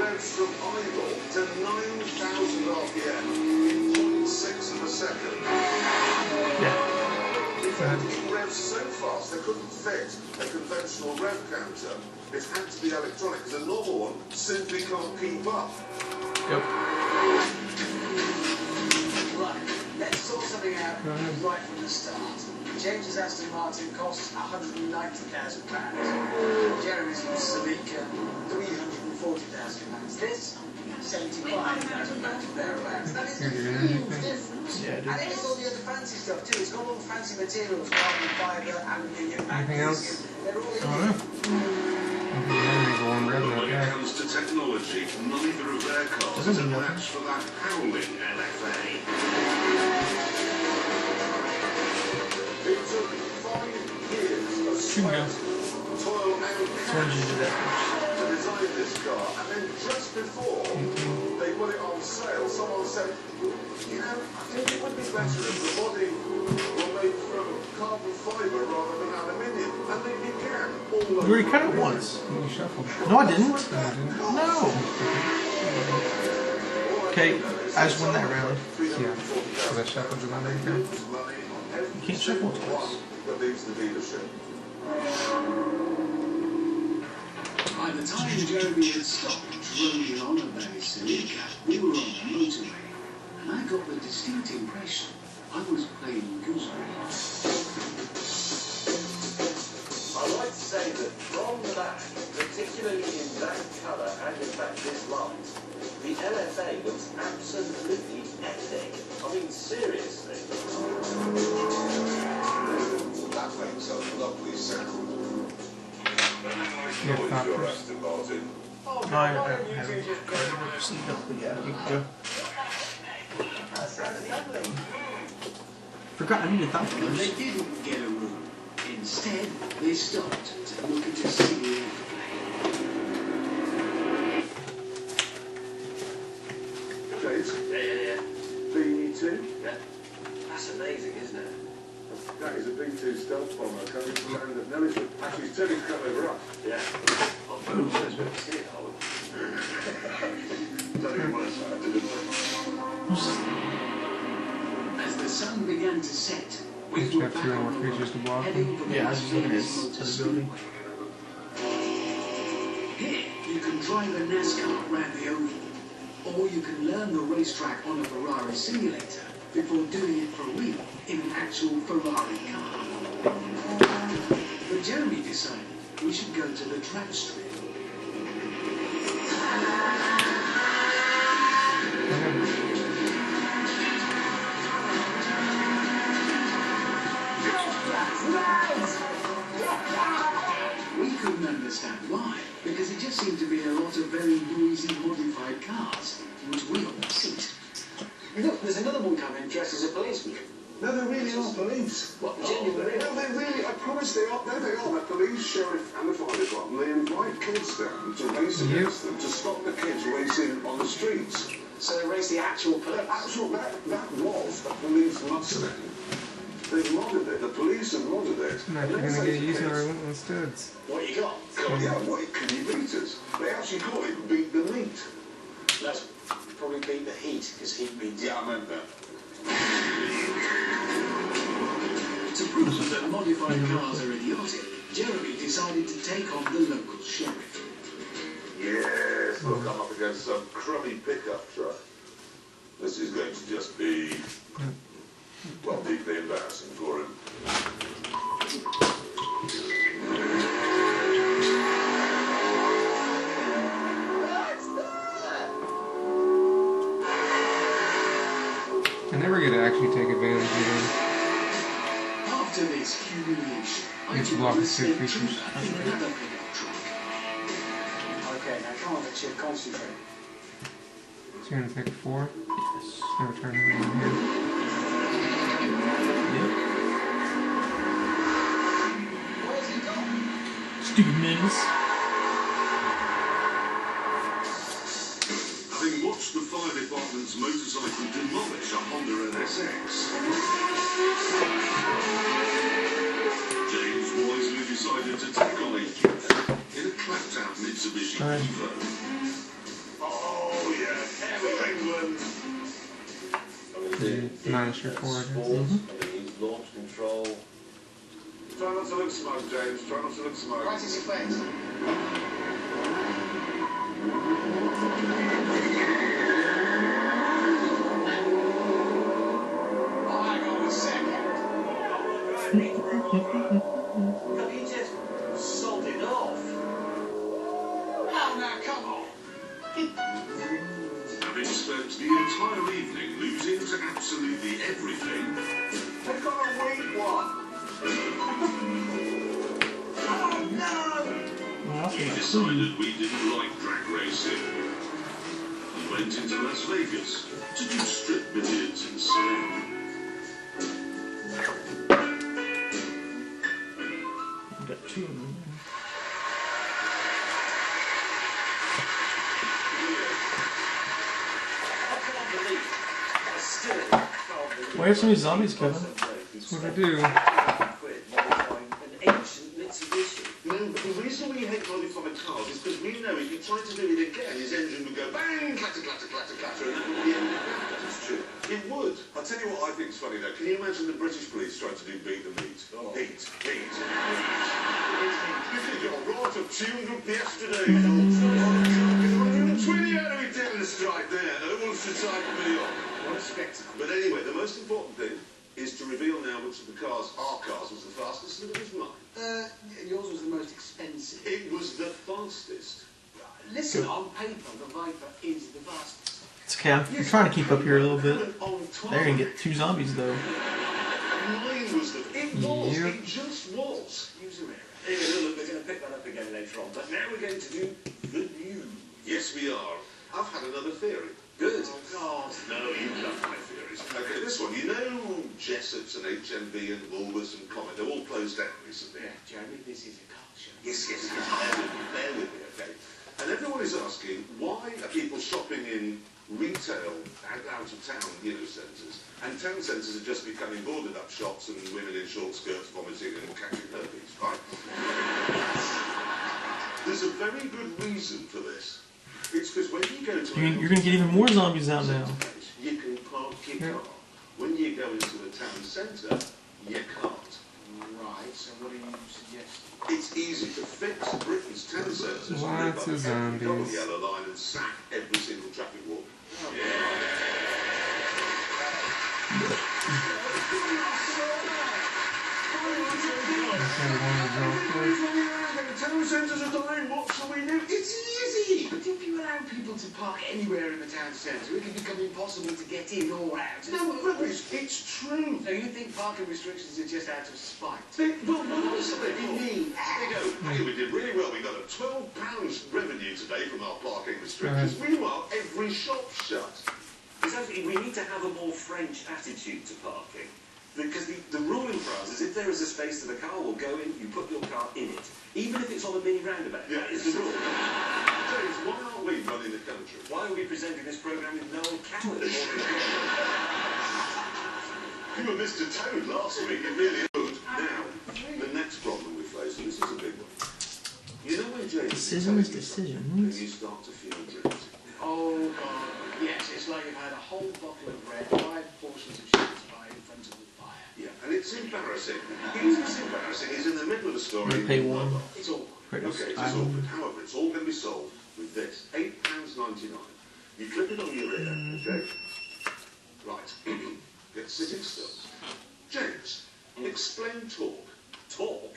revs from idle to 9,000 RPM in 0.6 of a second. Yeah. In fact, it revs so fast they couldn't fit a conventional rev counter. It had to be electronic because a normal one simply can't keep up. Yep. Right, let's sort something out right from the start. James's Aston Martin costs £190,000. Jeremy's Celica, £340,000. This, £75,000 thereabouts. That is a huge difference. Yeah, it and it is all the other fancy stuff too. It's got all the fancy materials, carbon fibre, aluminium, magnesium. They're all in it. When it comes to technology, neither of their cars is a match for that howling LFA. It took 5 years of sweat, toil and cash to design this car, and then just before they put it on sale, someone said, you know, I think it would be better if the body were made from carbon fibre rather than aluminium. And they began all over. You already cut it once. You shuffled. No, I didn't. No. Okay, I just won that round. Yeah, because I shuffled the other again. You can't shuffle twice. That leaves the dealership. By the time Jeremy had stopped droning on about his Celica, we were on the motorway, and I got the distinct impression I was playing gooseberry. I'd like to say that from the back, particularly in that colour and in fact this light, the LFA looks absolutely epic. I mean, seriously. That makes a lovely sound. Yeah, not Your first. Aston Martin. Oh, No, I haven't received it, but yeah, you can go. That's lovely. Forgot I needed that But they first. didn't get a room. Instead, they stopped to look at a scene. Jace, Yeah. B2. Yeah. That's amazing, isn't it? That is a B2 stealth bomber coming to land at Nellis. Actually, he's turning to come over us. Yeah. Oh, boom. That's what I see it, I would. Don't even want to say I didn't. As the sun began to set, we Did you were have back 2 more on the road, creatures to block? heading for the Yeah, I was just looking at Las his Vegas ability. Here, you can drive a NASCAR around the oval, or you can learn the racetrack on a Ferrari simulator before doing it for real in an actual Ferrari car. But Jeremy decided we should go to the track strip. We couldn't understand why, because it just seemed to be a lot of very noisy modified cars, which we all seat. Look, there's another one coming dressed as a policeman. No, they really are police. What, genuinely? No, they really, I promise they are. No, they are. The police, sheriff and the fire department, they invite kids down to race against them, to stop the kids racing on the streets. So they race the actual police? That was a police Mustang. They modded it. The police have modded it. No, if you're going to get used to our relentless dudes. What you got? God, yeah, what can you beat us? They actually call it beat the meat. Let's probably beat the heat, because heat means... Yeah, I meant that. To prove that modified cars are idiotic, Jeremy decided to take on the local sheriff. Yes, look, I'm up against some crummy pickup truck. This is going to just be, well, deeply embarrassing for him. I never get to actually take advantage of it. After this humiliation, I It's took blocked on a with 2 step creatures. in another pickup truck. Okay, now come on, Chip, concentrate. So you're going to take 4? Yes. Never turn it in here. Yep. Where's he gone? Stupid minis. Having watched the fire department's motorcycle demolish a Honda NSX, James wisely decided to take on a youth in a clapped-out Mitsubishi Evo. Minus your 4. Launch control. Try not to look smug, James. Try not to look smug. Right is your face. Oh, hang on a second. Have you just sodded off? Oh, now come on. Having spent the entire evening losing to absolutely everything, they've got a weak one. Oh, no! We decided we didn't like drag racing and went into Las Vegas to do strip billiards instead. Got 2 of them. Why are so many zombies, Kevin? That's what I do. No, but the reason we hate modified cars is because we know if you try to do it again, his engine would go bang, clatter, clatter, clatter, clatter, and that would be the end of that. That's true. It would. I'll tell you what I think is funny though. Can you imagine the British police trying to do beat the meat? Oh. Heat. You think you're right of 200 yesterday. 120 out of it down the strike there. No one should try to be on. What a spectacle. But anyway, the most important thing is to reveal now which of the cars, our cars, was the fastest and it was mine. Yours was the most expensive. It was the fastest. Listen, on paper, the Viper is the fastest. It's okay, I'm trying to keep up here a little bit. They're gonna get 2 zombies though. Mine was the... It was. Yep. It just was. User error. Anyway, look, we're going to pick that up again later on. But now we're going to do the news. Yes, we are. I've had another theory. Good. Oh, God. No, you love my theories. Okay, this one. You know Jessop's and HMV and Woolworths and Comet, they're all closed down recently. Yeah, Jeremy, this is a car show. Yes. Bear with me, okay? And everyone is asking, why are people shopping in retail out of town, centres, and town centres are just becoming boarded up shops and women in short skirts vomiting and catching herpes, right? There's a very good reason for this. It's because when you go to... You're gonna get even more zombies out now. You can park your car. When you go into a town centre, you can't. Right, so what do you suggest? It's easy to fix Britain's town centres. Lots of zombies. Double yellow line and sack every single traffic warden. Town centres are dying, what shall we do? It's easy! But if you allow people to park anywhere in the town centre, it can become impossible to get in or out. No, rubbish, it's true. So you think parking restrictions are just out of spite? Well, honestly, Me. there you go. Hey, we did really well. We got a £12 revenue today from our parking restrictions. Meanwhile, every shop shut. Exactly, we need to have a more French attitude to parking. Because the ruling for us is if there is a space that the car will go in, you put your car in it. Even if it's on a mini roundabout. Yeah, That is the rule. James, why aren't we running the country? Why are we presenting this programme with Noel Coward? You were Mr. Toad last week, it really would. Now, the next problem we face, and this is a big one. You know when James Decisions. and you start to feel guilty. Oh, God. Yes, it's like you've had a whole bottle of red, 5 portions of sheep's pie in front of the fire. Yeah, and it's embarrassing. The easiest embarrassing is in the middle of a story. You pay one. It's all. Okay, it's awkward. However, it's all going to be solved with this. £8.99. You clip it on your ear, okay? Right. Get sitting still. James, explain talk. Talk?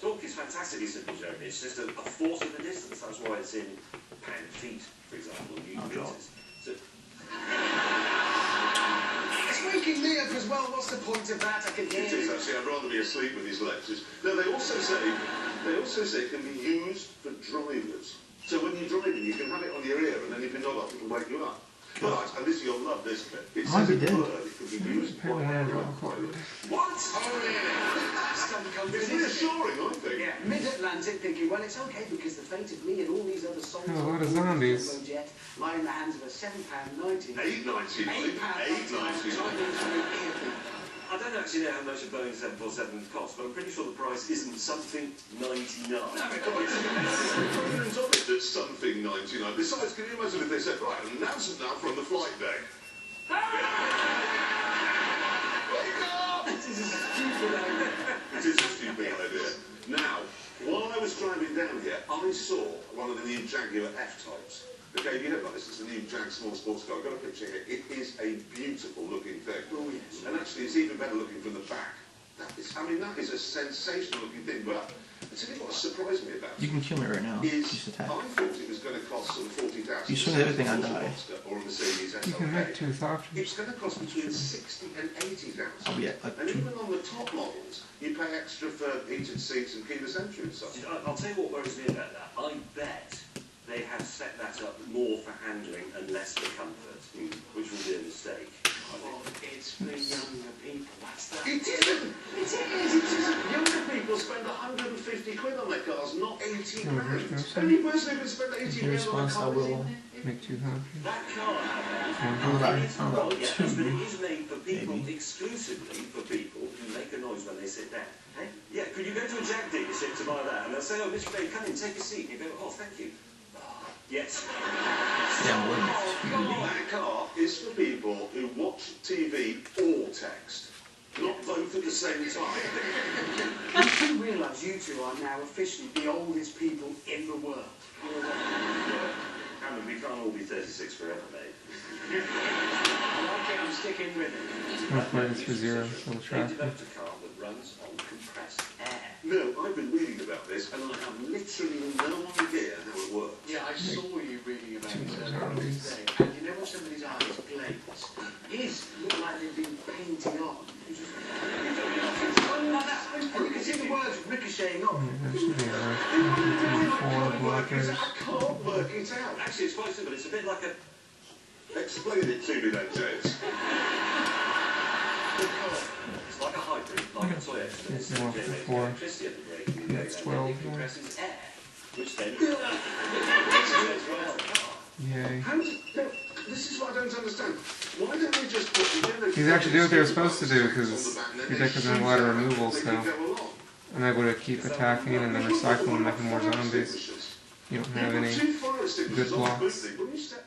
Talk is fantastically simple, Jeremy. It's just a fourth of the distance. That's why it's in pound feet, for example. So, It's waking me up as well. What's the point of that? I can hear It is you. actually. I'd rather be asleep with these lectures. No, they also say it can be used for drivers. So when you're driving, you can have it on your ear, and then if you nod off, it can wake you up. But, and this you'll love this bit. It Might says be a dead. word. It can be used by what? Oh, yeah. Some It's companies. reassuring, I think. Yeah, Mid-Atlantic thinking, well, it's okay because the fate of me and all these other songs Oh, a lot of zombies. jet lie in the hands of a £7.90. £8.99. £8.99. I don't actually know how much a Boeing 747 costs, but I'm pretty sure the price isn't something 99. Brilliant of it that's something 99. Besides, can you imagine if they said, right, and now from the flight deck? is a stupid idea. It is a stupid idea. Now, while I was driving down here, I saw one of the new Jaguar F-types. Okay, you know about this, it's a new Jag small sports car. I've got a picture here. It is a beautiful looking thing. Oh, yes. And actually, it's even better looking from the back. That is, I mean, that is a sensational looking thing, but I tell you what surprised me about You can kill me right now. is Just attack. I thought it was going to cost sort of 40,000. You swing at everything, I die. Or a Mercedes You can make SLK. tooth options. It's going to cost between 60 and 80,000. I'll be at like And 2. even on the top models, you pay extra for heated seats and keyless entry and stuff. I'll tell you what worries me about that. I bet they have set that up more for handling and less for comfort, which will be a mistake. Oh, it's for younger people. That's the... It isn't! It isn't! Younger people spend 150 quid on their cars, not 80 grand. Only person who can spend 80 In grand on a response, I car is will Make tooth options. That car, I'm about it's not about yet, 2. but it is made for people, maybe. exclusively for people who make a noise when they sit down. Hey? Yeah, could you go to a Jag dealership to buy that? And they'll say, oh, Mr. Bay, come in, take a seat. And you go, oh, thank you. Yes. Yeah, I'm winning. That car is for people who watch TV or text, not both at the same time. I do realise you two are now officially the oldest people in the world. Hammond, we can't all be 36 forever, mate. I like it, I'm sticking with it. I'm gonna play this for 0 for the They traffic. developed a car that runs on compressed air. No, I've been reading about this and I have literally no idea how it works. Yeah, I saw you reading about it Two earlier zombies. today. And you know when somebody's eyes glaze? His look like they've been painting on. And you can see the words ricocheting off. That should be alright. 4 blockers. I can't work it out. Actually, it's quite simple. It's a bit like a... Explain it to me then, James. It's like a hybrid, like a Toyota. It's Instead more of for generating 4. electricity at the brake, you That's go 12 and it more. compresses air, which then... Yay. How does, no, this is what I don't understand. Why don't they just put... These actually do what they were supposed to do, because your deck doesn't have a lot of removal, so I'm able to keep attacking and then recycling and making more zombies. You don't have any good blocks. When you set